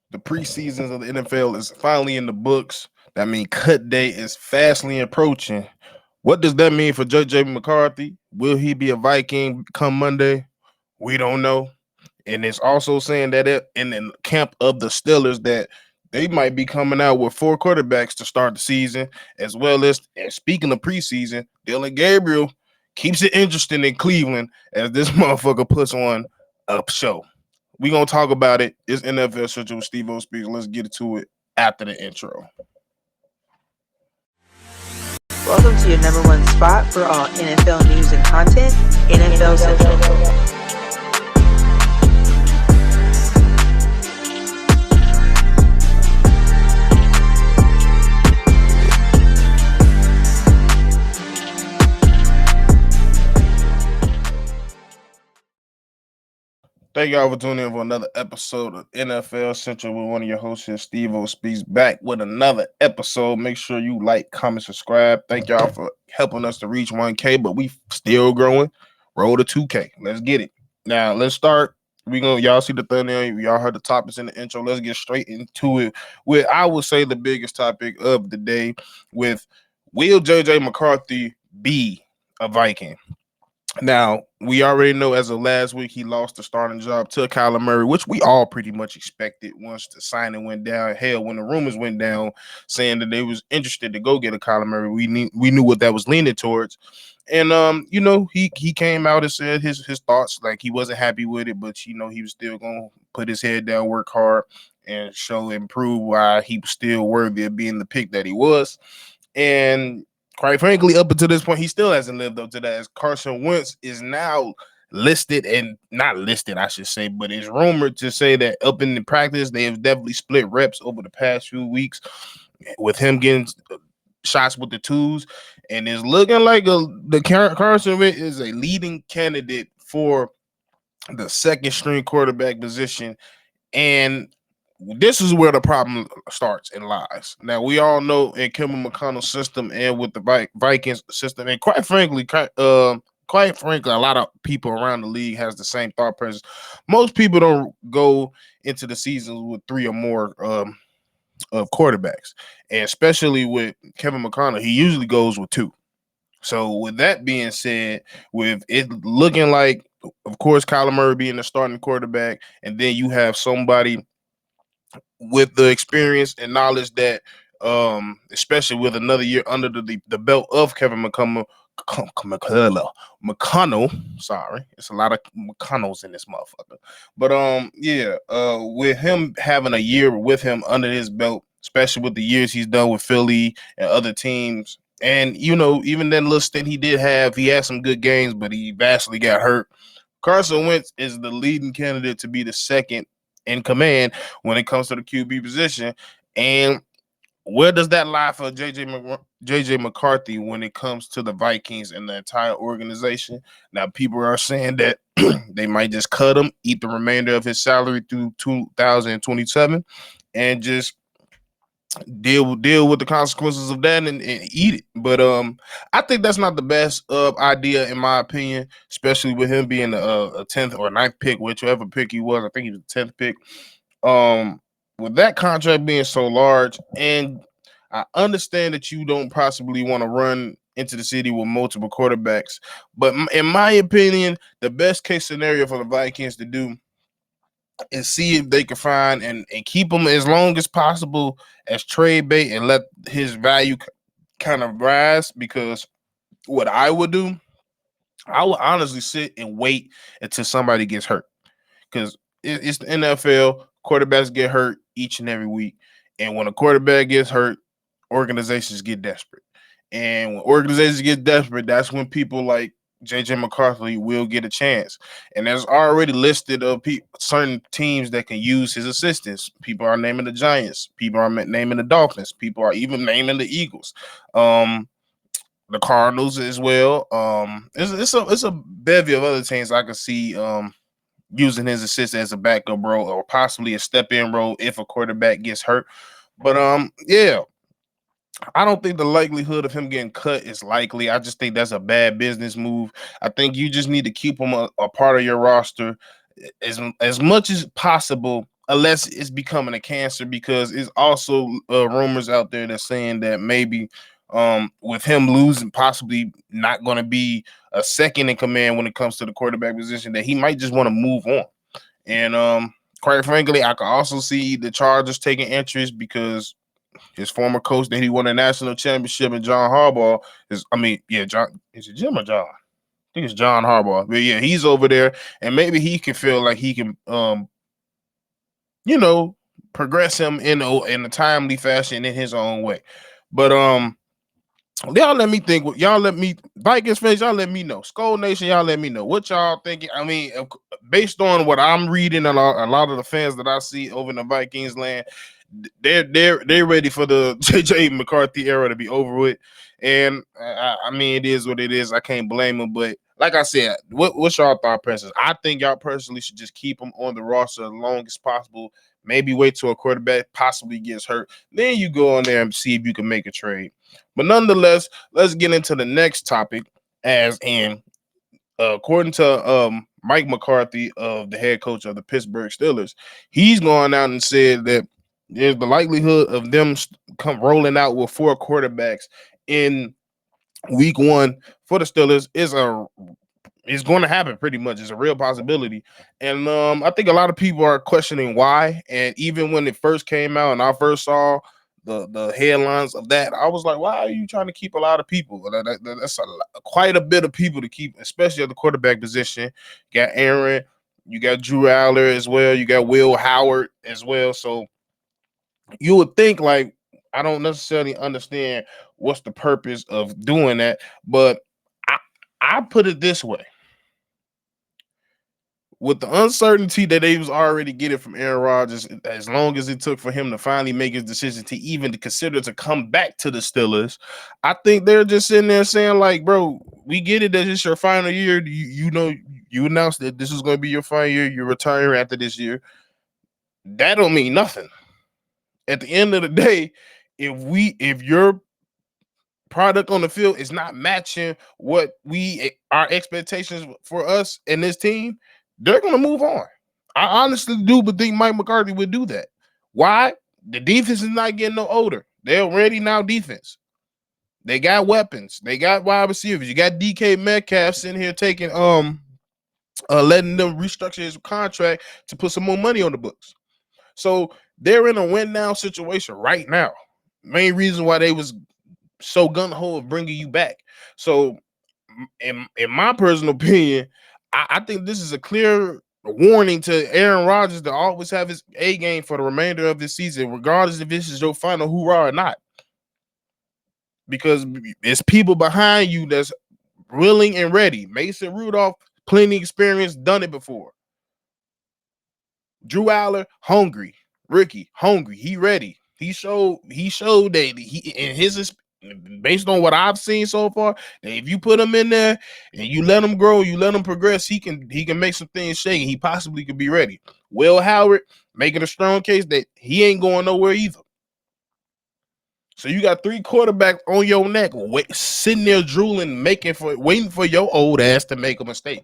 The preseasons of the NFL is finally in the books. That means cut day is fastly approaching. What does that mean for JJ McCarthy? Will he be a Viking come Monday? We don't know. And it's also saying that in the camp of the Steelers that they might be coming out with four quarterbacks to start the season, as well as, and speaking of preseason, Dillon Gabriel keeps it interesting in Cleveland as this motherfucker puts on a show. We gonna talk about it. It's NFL Central with Steve O Speaks. Let's get to it after the intro. Welcome to your number one spot for all NFL news and content, NFL Central. Thank y'all for tuning in for another episode of NFL Central with one of your hosts here, Steve O Speaks, back with another episode. Make sure you like, comment, subscribe. Thank y'all for helping us to reach 1K, but we still growing. Roll to 2K. Let's get it. Now, let's start. Y'all see the thumbnail. Y'all heard the topics in the intro. Let's get straight into it with, I would say, the biggest topic of the day with, will JJ McCarthy be a Viking? Now, we already know as of last week, he lost the starting job to Kyler Murray, which we all pretty much expected once the signing went down. Hell, when the rumors went down saying that they was interested to go get a Kyler Murray, we knew what that was leaning towards. And he came out and said his thoughts, like he wasn't happy with it, but he was still gonna put his head down, work hard, and show and prove why he was still worthy of being the pick that he was. And quite frankly, up until this point, he still hasn't lived up to that. As Carson Wentz is now listed, and not listed, I should say, but it's rumored to say that up in the practice, they have definitely split reps over the past few weeks with him getting shots with the twos, and it's looking like the Carson Wentz is a leading candidate for the second string quarterback position. And this is where the problem starts and lies. Now, we all know in Kevin McConnell's system and with the Vikings system, and quite frankly, a lot of people around the league has the same thought process. Most people don't go into the seasons with three or more of quarterbacks, and especially with Kevin McConnell, he usually goes with two. So, with that being said, with it looking like, of course, Kyler Murray being the starting quarterback, and then you have somebody with the experience and knowledge that, especially with another year under the belt of Kevin McConnell. Sorry, it's a lot of McConnells in this motherfucker. But with him having a year with him under his belt, especially with the years he's done with Philly and other teams, and even that little stint he did have, he had some good games, but he vastly got hurt. Carson Wentz is the leading candidate to be the second in command when it comes to the QB position. And where does that lie for JJ McCarthy when it comes to the Vikings and the entire organization? Now, people are saying that they might just cut him, eat the remainder of his salary through 2027, and just deal with the consequences of that and eat it. But I think that's not the best idea, in my opinion, especially with him being a 10th or 9th pick, whichever pick he was. I think he was the 10th pick. With that contract being so large, and I understand that you don't possibly want to run into the city with multiple quarterbacks, but in my opinion, the best case scenario for the Vikings to do is see if they can find and keep him as long as possible as trade bait and let his value kind of rise. Because what I would do, I would honestly sit and wait until somebody gets hurt, because it's the NFL. Quarterbacks get hurt each and every week, and when a quarterback gets hurt, organizations get desperate. And when organizations get desperate, that's when people like JJ McCarthy will get a chance. And there's already listed of certain teams that can use his assistance. People are naming the Giants. People are naming the Dolphins. People are even naming the Eagles. The Cardinals as well. It's a bevy of other teams I could see using his assist as a backup role or possibly a step-in role if a quarterback gets hurt. But I don't think the likelihood of him getting cut is likely. I just think that's a bad business move. I think you just need to keep him a part of your roster as much as possible unless it's becoming a cancer, because it's also rumors out there that's saying that maybe with him losing, possibly not going to be a second in command when it comes to the quarterback position, that he might just want to move on. And quite frankly, I can also see the Chargers taking interest because his former coach that he won a national championship, and John Harbaugh John, is it Jim or John? I think it's John Harbaugh. But yeah, he's over there, and maybe he can feel like he can you know, progress him in a timely fashion in his own way. But y'all let me think. Y'all let me Vikings fans. Y'all let me know. Skull Nation. Y'all let me know what y'all thinking. I mean, based on what I'm reading, a lot of the fans that I see over in the Vikings land, they're ready for the JJ McCarthy era to be over with. And I mean, it is what it is. I can't blame them. But like I said, what's y'all thought process? I think y'all personally should just keep them on the roster as long as possible. Maybe wait till a quarterback possibly gets hurt. Then you go on there and see if you can make a trade. But nonetheless, let's get into the next topic. As in, according to Mike McCarthy, of the head coach of the Pittsburgh Steelers, he's gone out and said that there's the likelihood of them come rolling out with 4 quarterbacks in week 1 for the Steelers is going to happen. Pretty much, it's a real possibility. And I think a lot of people are questioning why. And even when it first came out and I first saw the headlines of that, I was like, why are you trying to keep a lot of people? That's quite a bit of people to keep, especially at the quarterback position. You got Aaron, you got Drew Aller as well, you got Will Howard as well. So you would think, like, I don't necessarily understand what's the purpose of doing that, but I put it this way. With the uncertainty that they was already getting from Aaron Rodgers, as long as it took for him to finally make his decision to even to consider to come back to the Steelers, I think they're just sitting there saying, like, bro, we get it that it's your final year. You announced that this is going to be your final year. You're retiring after this year. That don't mean nothing. At the end of the day, if your product on the field is not matching what our expectations for us and this team, they're going to move on. I honestly do think Mike McCarthy would do that. Why? The defense is not getting no older. They're already now defense. They got weapons. They got wide receivers. You got DK Metcalf sitting here taking letting them restructure his contract to put some more money on the books. So they're in a win now situation right now. Main reason why they was so gung-ho of bringing you back. So in my personal opinion, I think this is a clear warning to Aaron Rodgers to always have his A game for the remainder of the season, regardless if this is your final hoorah or not. Because it's people behind you that's willing and ready. Mason Rudolph, plenty experience, done it before. Drew Aller, hungry. Ricky, hungry. He ready. He showed that he in his, based on what I've seen so far, that if you put him in there and you let him grow, you let him progress, he can make some things shake. He possibly could be ready. Will Howard making a strong case that he ain't going nowhere either. So you got 3 quarterbacks on your neck, sitting there drooling, waiting for your old ass to make a mistake.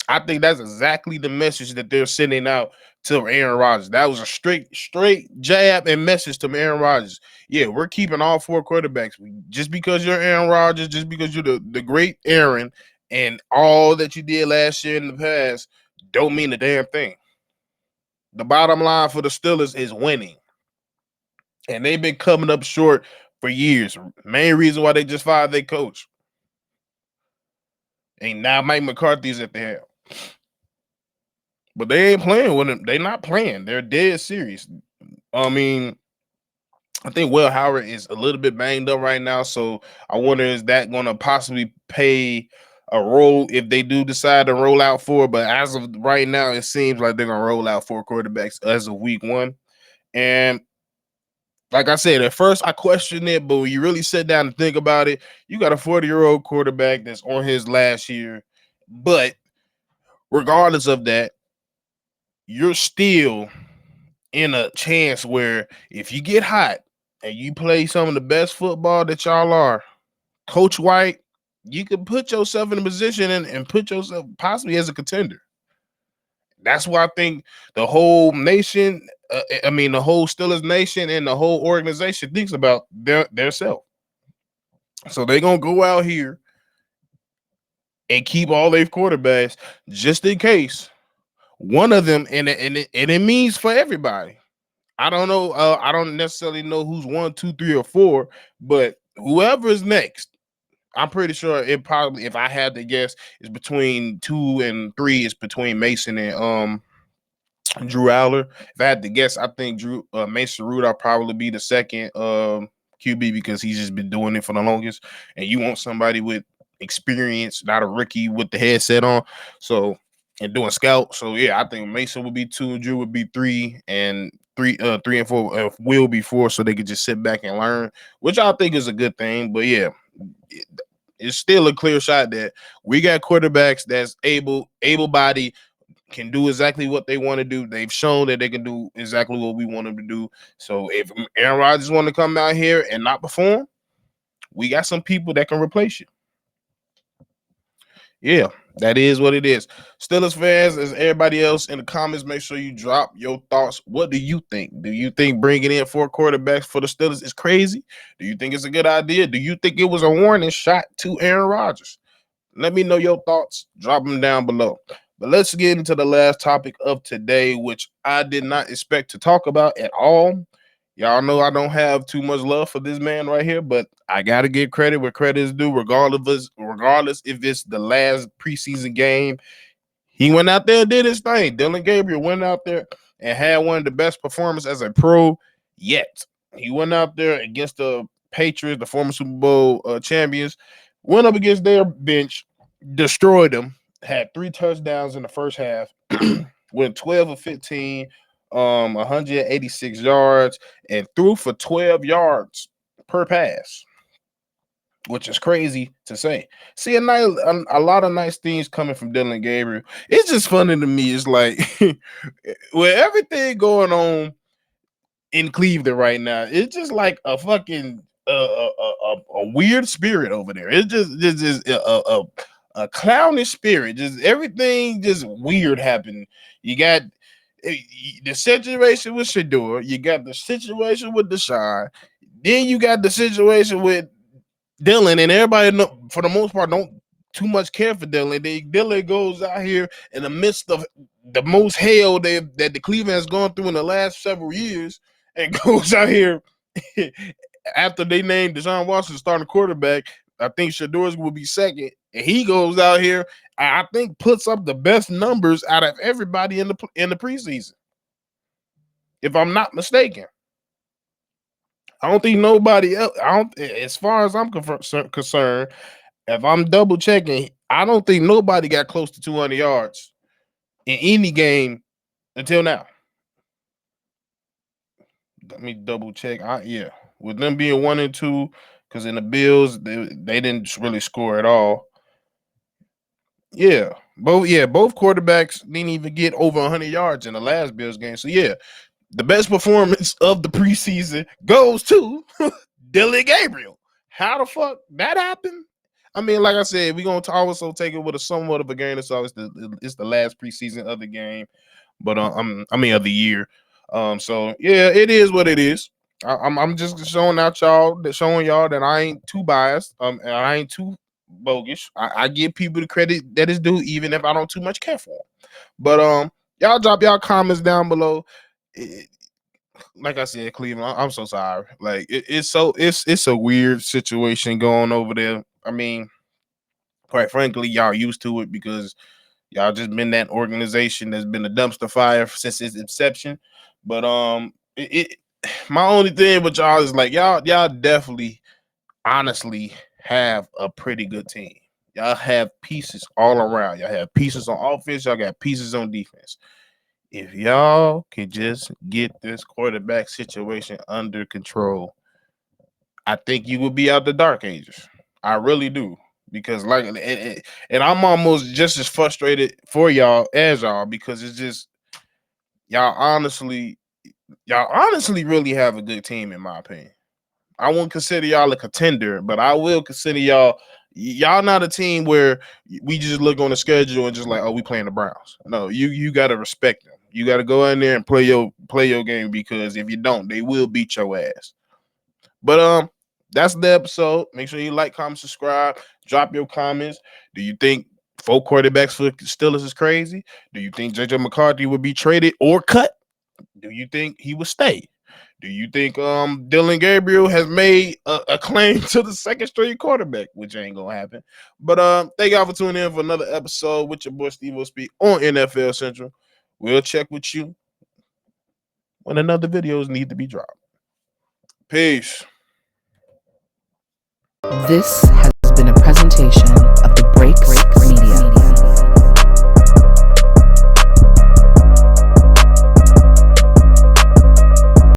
I think that's exactly the message that they're sending out to Aaron Rodgers. That was a straight jab and message to Aaron Rodgers. Yeah, we're keeping all 4 quarterbacks. Just because you're Aaron Rodgers, just because you're the great Aaron and all that you did last year in the past, don't mean a damn thing. The bottom line for the Steelers is winning. And they've been coming up short for years. Main reason why they just fired their coach. And now Mike McCarthy's at the helm. But they ain't playing with him. They're not playing. They're dead serious. I mean, I think Will Howard is a little bit banged up right now. So I wonder, is that going to possibly play a role if they do decide to roll out 4? But as of right now, it seems like they're going to roll out 4 quarterbacks as of week 1. And like I said, at first I questioned it, but when you really sit down and think about it, you got a 40-year-old quarterback that's on his last year. But regardless of that, you're still in a chance where if you get hot and you play some of the best football that y'all are, Coach White, you can put yourself in a position and put yourself possibly as a contender. That's why I think the whole nation, the whole Steelers nation and the whole organization thinks about their self. So they're gonna go out here and keep all their quarterbacks just in case one of them, and it means for everybody. I don't know. I don't necessarily know who's 1, 2, 3, or 4, but whoever is next, I'm pretty sure it probably, if I had to guess, is between 2 and 3. It's between Mason and Drew Aller. If I had to guess, I think Mason Rudolph probably be the second QB because he's just been doing it for the longest. And you want somebody with experience, not a rookie with the headset on. So and doing scout. So yeah, I think Mason would be 2, Drew would be 3, and 3 and 4 will be 4, so they could just sit back and learn, which I think is a good thing. But yeah, it's still a clear shot that we got quarterbacks that's able-bodied, can do exactly what they want to do. They've shown that they can do exactly what we want them to do. So if Aaron Rodgers want to come out here and not perform, we got some people that can replace you. Yeah, that is what it is. Steelers fans, as everybody else in the comments, make sure you drop your thoughts. What do you think? Do you think bringing in 4 quarterbacks for the Steelers is crazy? Do you think it's a good idea? Do you think it was a warning shot to Aaron Rodgers? Let me know your thoughts. Drop them down below. But let's get into the last topic of today, which I did not expect to talk about at all. Y'all know I don't have too much love for this man right here, but I got to give credit where credit is due, regardless if it's the last preseason game. He went out there and did his thing. Dillon Gabriel went out there and had one of the best performances as a pro yet. He went out there against the Patriots, the former Super Bowl champions, went up against their bench, destroyed them, had 3 touchdowns in the first half, went 12 of 15, 186 yards, and threw for 12 yards per pass, which is crazy to say. See, a lot of nice things coming from Dillon Gabriel. It's just funny to me. It's like with everything going on in Cleveland right now, it's just like a fucking a weird spirit over there. It's just a clownish spirit. Just everything just weird happening. You got the situation with Shador, you got the situation with Deshaun, then you got the situation with Dillon, and everybody for the most part don't too much care for Dillon. Dillon goes out here in the midst of the most hell that the Cleveland has gone through in the last several years, and goes out here after they named Deshaun Watson starting quarterback. I think Shador's will be second, and he goes out here, I think, puts up the best numbers out of everybody in the preseason, if I'm not mistaken. I don't think nobody else. As far as I'm concerned, if I'm double checking, I don't think nobody got close to 200 yards in any game until now. Let me double check. With them being 1 and 2, because in the Bills they didn't really score at all. Both quarterbacks didn't even get over 100 yards in the last Bills game. So yeah, the best performance of the preseason goes to Dillon Gabriel. How the fuck that happened? I mean, like I said, we're gonna also take it with a somewhat of a grain of salt. It's the last preseason of the game, but of the year. So yeah, it is what it is. I'm just showing y'all that I ain't too biased. And I ain't too bogus. I give people the credit that is due, even if I don't too much care for them. But y'all drop y'all comments down below. Like I said, Cleveland, I'm so sorry. Like it's a weird situation going over there. I mean, quite frankly, y'all used to it because y'all just been that organization that's been a dumpster fire since its inception. But my only thing with y'all is like y'all definitely, honestly, have a pretty good team. Y'all have pieces all around. Y'all have pieces on offense. Y'all got pieces on defense. If y'all could just get this quarterback situation under control, I think you would be out the dark ages. I really do. Because and I'm almost just as frustrated for y'all as y'all, because it's just y'all honestly really have a good team, in my opinion. I won't consider y'all a contender, but I will consider y'all Y'all not a team where we just look on the schedule and just like, oh, we playing the Browns. No, you got to respect them. You got to go in there and play your game, because if you don't, they will beat your ass. But that's the episode. Make sure you like, comment, subscribe, drop your comments. Do you think 4 quarterbacks for Steelers is crazy? Do you think JJ McCarthy would be traded or cut? Do you think he would stay? Do you think Dillon Gabriel has made a claim to the second string quarterback, which ain't gonna happen? But thank y'all for tuning in for another episode with your boy Steve O Speak on NFL Central. We'll check with you when another videos need to be dropped. Peace. This has been a presentation